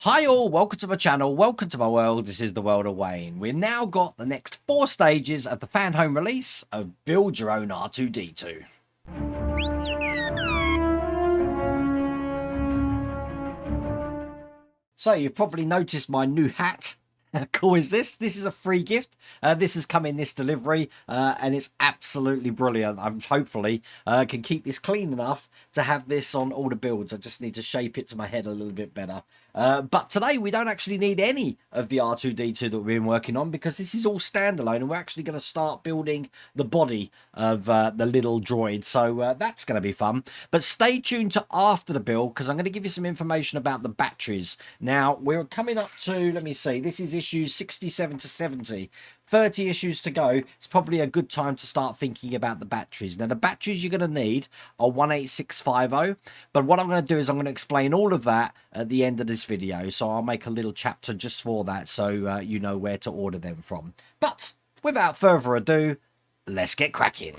Hi all, welcome to my channel, welcome to my world. This is the world of Wayne. We've now got the next 4 stages of the Fanhome release of Build Your Own R2-D2. So you've probably noticed my new hat. How cool is this? This is a free gift. This has come in this delivery and it's absolutely brilliant. I'm hopefully can keep this clean enough to have this on all the builds. I just need to shape it to my head a little bit better. But today we don't actually need any of the R2-D2 that we've been working on because this is all standalone and we're actually going to start building the body of the little droid. So that's going to be fun. But stay tuned to after the build because I'm going to give you some information about the batteries. Now we're coming up to, let me see, this is issues 67 to 70. 30 issues to go. It's probably a good time to start thinking about the batteries. Now the batteries you're going to need are 18650, but what I'm going to do is I'm going to explain all of that at the end of this video, so I'll make a little chapter just for that so you know where to order them from. But without further ado, let's get cracking.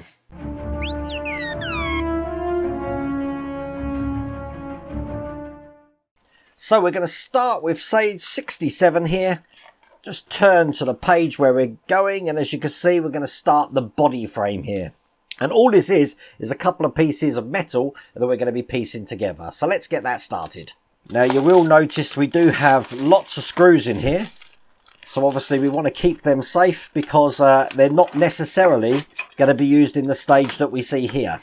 So we're going to start with stage 67 here. Just turn to the page where we're going, and as you can see, we're going to start the body frame here. And all this is a couple of pieces of metal that we're going to be piecing together. So let's get that started. Now you will notice we do have lots of screws in here. So obviously we want to keep them safe because they're not necessarily going to be used in the stage that we see here.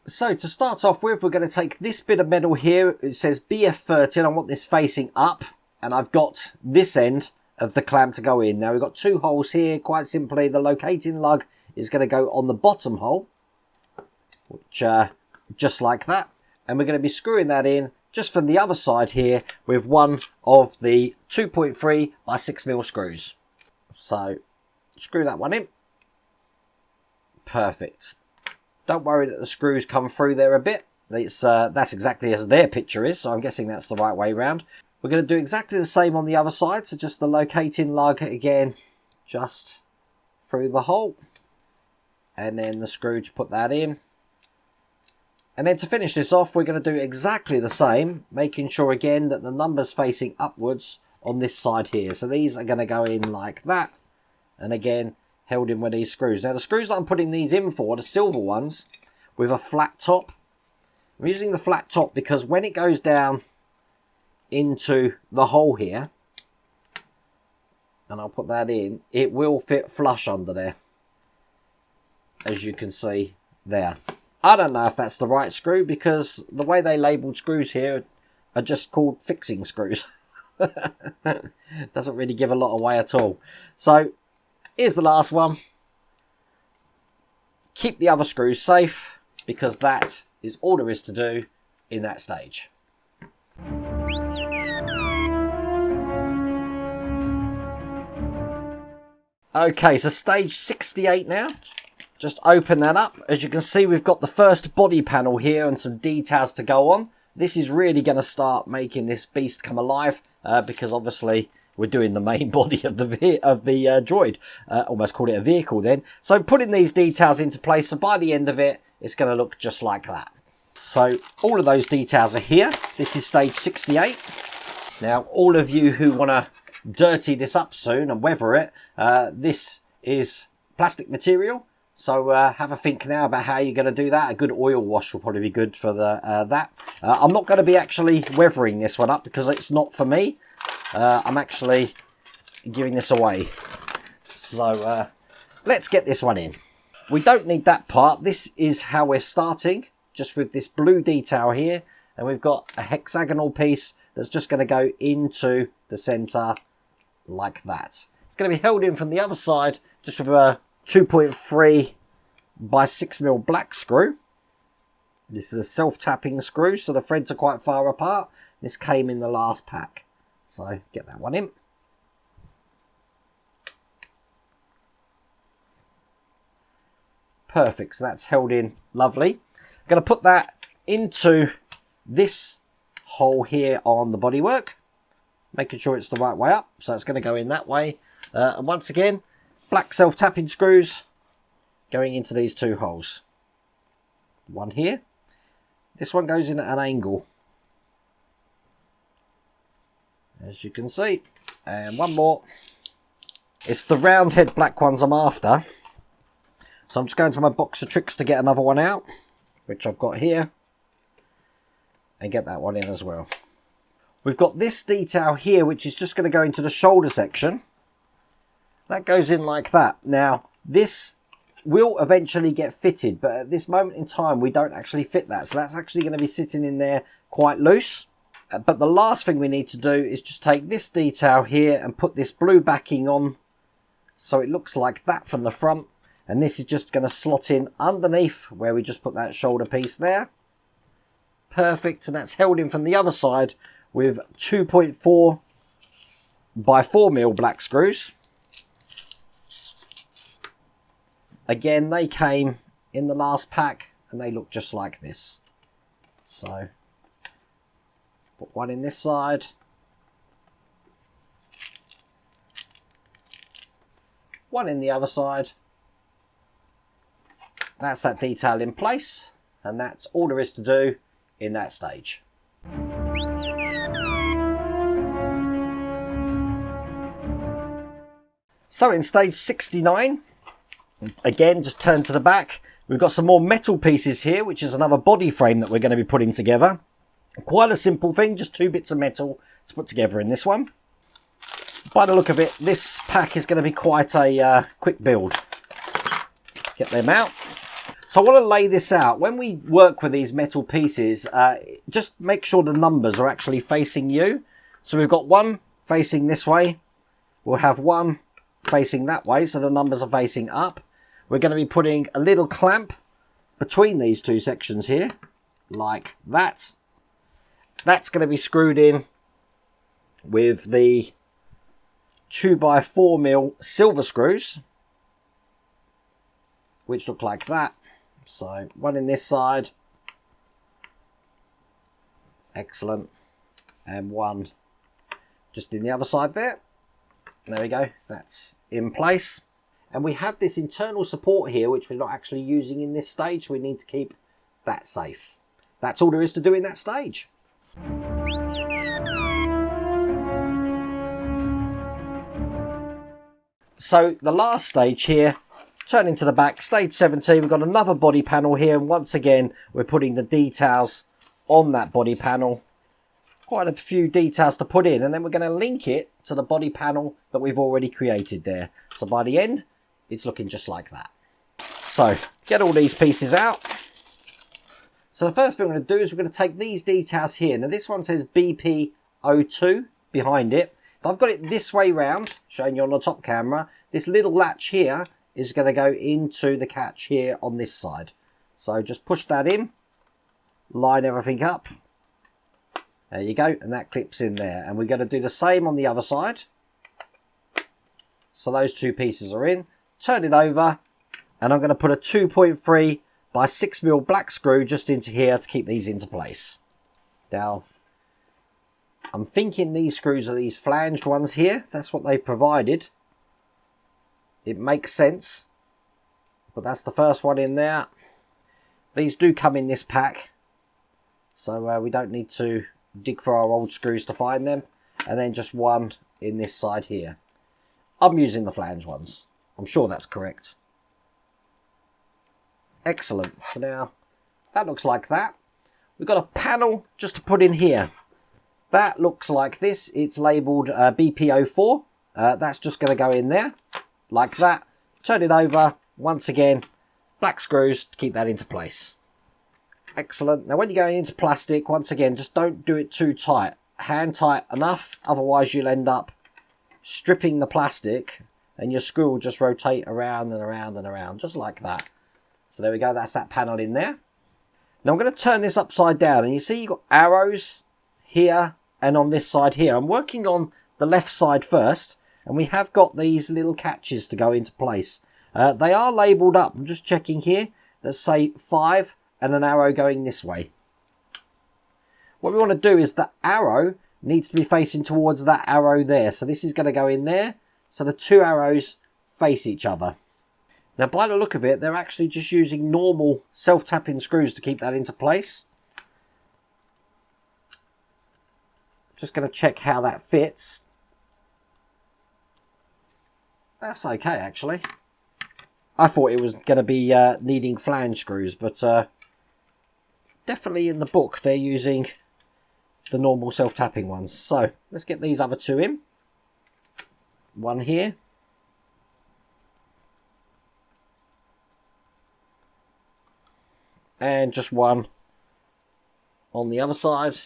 So to start off with, we're going to take this bit of metal here. It says BF13. I want this facing up, and I've got this end of the clamp to go in. Now we've got two holes here. Quite simply, the locating lug is going to go on the bottom hole, which just like that, and we're going to be screwing that in just from the other side here with one of the 2.3 by 6mm screws. So screw that one in. Perfect. Don't worry that the screws come through there a bit. That's exactly as their picture is, so I'm guessing that's the right way round. We're going to do exactly the same on the other side, so just the locating lug again, just through the hole, and then the screw to put that in. And then to finish this off, we're going to do exactly the same, making sure again that the number's facing upwards on this side here. So these are going to go in like that, and again, held in with these screws. Now the screws that I'm putting these in for, the silver ones, with a flat top. I'm using the flat top because when it goes down into the hole here, and I'll put that in, it will fit flush under there, as you can see there. I don't know if that's the right screw because the way they labelled screws here are just called fixing screws. Doesn't really give a lot away at all. So here's the last one. Keep the other screws safe because that is all there is to do in that stage. Okay, so stage 68 now. Just open that up. As you can see, we've got the first body panel here and some details to go on. This is really going to start making this beast come alive because obviously we're doing the main body of the droid. Almost called it a vehicle then. So putting these details into place, so by the end of it, it's going to look just like that. So all of those details are here. This is stage 68. Now, all of you who want to dirty this up soon and weather it, this is plastic material. So have a think now about how you're going to do that. A good oil wash will probably be good for that. I'm not going to be actually weathering this one up because it's not for me. I'm actually giving this away. So let's get this one in. We don't need that part. This is how we're starting, just with this blue detail here. And we've got a hexagonal piece that's just going to go into the centre like that. It's going to be held in from the other side just with a 2.3 by 6mm black screw. This is a self-tapping screw, so the threads are quite far apart. This came in the last pack, so get that one in. Perfect, so that's held in lovely. I'm going to put that into this hole here on the bodywork, making sure it's the right way up, so it's going to go in that way. And once again, black self-tapping screws going into these two holes. One here. This one goes in at an angle. as you can see. And one more. It's the round head black ones I'm after. So I'm just going to my box of tricks to get another one out, which I've got here, and get that one in as well. We've got this detail here, which is just going to go into the shoulder section. That goes in like that. Now, this will eventually get fitted, but at this moment in time, we don't actually fit that. So that's actually going to be sitting in there quite loose. But the last thing we need to do is just take this detail here and put this blue backing on so it looks like that from the front. And this is just going to slot in underneath where we just put that shoulder piece there. Perfect. And that's held in from the other side with 2.4 by 4mm black screws. Again, they came in the last pack and they look just like this. So, put one in this side. One in the other side. That's that detail in place, and that's all there is to do in that stage. So in stage 69, again, just turn to the back. We've got some more metal pieces here, which is another body frame that we're going to be putting together. Quite a simple thing, just 2 bits of metal to put together in this one. By the look of it, this pack is going to be quite a quick build. Get them out. So I want to lay this out. When we work with these metal pieces, just make sure the numbers are actually facing you. So we've got one facing this way. We'll have one facing that way, so the numbers are facing up. We're going to be putting a little clamp between these two sections here, like that. That's going to be screwed in with the 2x4mm silver screws, which look like that. So one in this side, excellent, and one just in the other side there. There we go, that's in place. And we have this internal support here, which we're not actually using in this stage, so we need to keep that safe. That's all there is to do in that stage. So the last stage here, turning to the back, stage 17, we've got another body panel here, and once again we're putting the details on that body panel. Quite a few details to put in, and then we're going to link it to the body panel that we've already created there. So by the end, it's looking just like that. So get all these pieces out. So the first thing we're going to do is we're going to take these details here. Now this one says BP02 behind it. If I've got it this way round, showing you on the top camera, this little latch here is going to go into the catch here on this side. So just push that in, line everything up. There you go, and that clips in there. And we're going to do the same on the other side. So those two pieces are in. Turn it over, and I'm going to put a 2.3 by 6mm black screw just into here to keep these into place. Now, I'm thinking these screws are these flanged ones here. That's what they provided. It makes sense. But that's the first one in there. These do come in this pack. So we don't need to dig for our old screws to find them. And then just one in this side here. I'm using the flange ones. I'm sure that's correct. Excellent. So now that looks like that. We've got a panel just to put in here. That looks like this. It's labelled BP04. That's just going to go in there like that. Turn it over. Once again, black screws to keep that into place. Excellent. Now when you're going into plastic, once again, just don't do it too tight. Hand tight enough, otherwise you'll end up stripping the plastic and your screw will just rotate around and around and around, just like that. So there we go, that's that panel in there. Now I'm going to turn this upside down, and you see you've got arrows here and on this side here. I'm working on the left side first, and we have got these little catches to go into place. They are labelled up. I'm just checking here that say 5 and an arrow going this way. What we want to do is the arrow needs to be facing towards that arrow there. So this is going to go in there. So the two arrows face each other. Now by the look of it, they're actually just using normal self-tapping screws to keep that into place. Just going to check how that fits. That's okay, actually. I thought it was going to be needing flange screws, but definitely in the book they're using the normal self-tapping ones. So let's get these other two in. One here. And just one on the other side.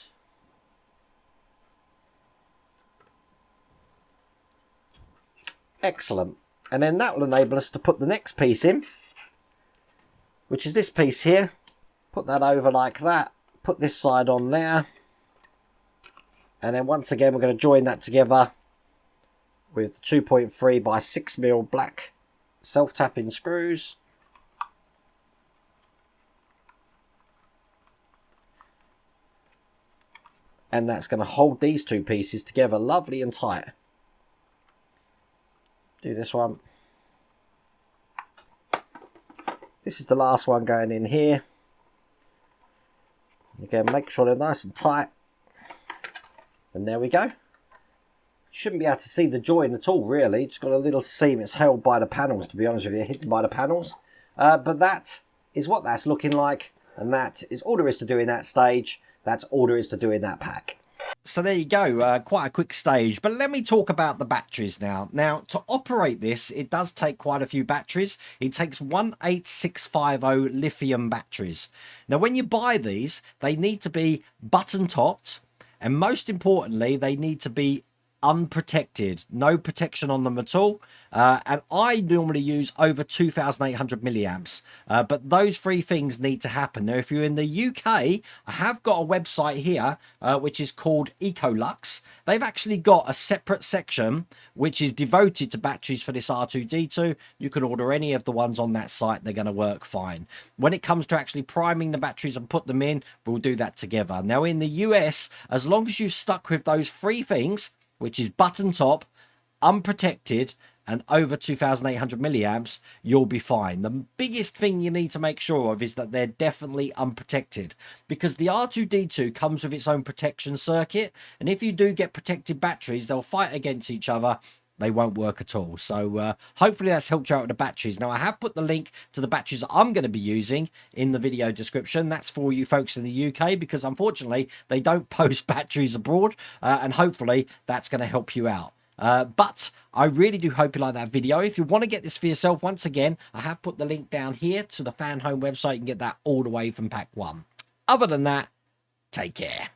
Excellent. And then that will enable us to put the next piece in, which is this piece here. Put that over like that. Put this side on there. And then once again, we're going to join that together with 2.3 by 6mm black self-tapping screws. And that's going to hold these two pieces together lovely and tight. Do this one. This is the last one going in here. Again, make sure they're nice and tight. And there we go. You shouldn't be able to see the join at all, really. It's got a little seam. It's held by the panels, to be honest with you, hidden by the panels. But that is what that's looking like. And that is all there is to do in that stage. That's all there is to do in that pack. So there you go, quite a quick stage. But let me talk about the batteries now. Now, to operate this, it does take quite a few batteries. It takes 18650 lithium batteries. Now, when you buy these, they need to be button-topped. And most importantly, they need to be unprotected, no protection on them at all. And I normally use over 2,800 milliamps, but those three things need to happen. Now, if you're in the UK, I have got a website here which is called Ecolux. They've actually got a separate section which is devoted to batteries for this R2-D2. You can order any of the ones on that site. They're going to work fine. When it comes to actually priming the batteries and put them in, we'll do that together. Now, in the US, as long as you've stuck with those three things, which is button top, unprotected, and over 2,800 milliamps, you'll be fine. The biggest thing you need to make sure of is that they're definitely unprotected, because the R2-D2 comes with its own protection circuit, and if you do get protected batteries, they'll fight against each other. They won't work at all. So hopefully that's helped you out with the batteries. Now, I have put the link to the batteries that I'm going to be using in the video description. That's for you folks in the UK, because unfortunately they don't post batteries abroad, and hopefully that's going to help you out. But I really do hope you like that video. If you want to get this for yourself, once again, I have put the link down here to the Fanhome website. You can get that all the way from pack 1. Other than that, take care.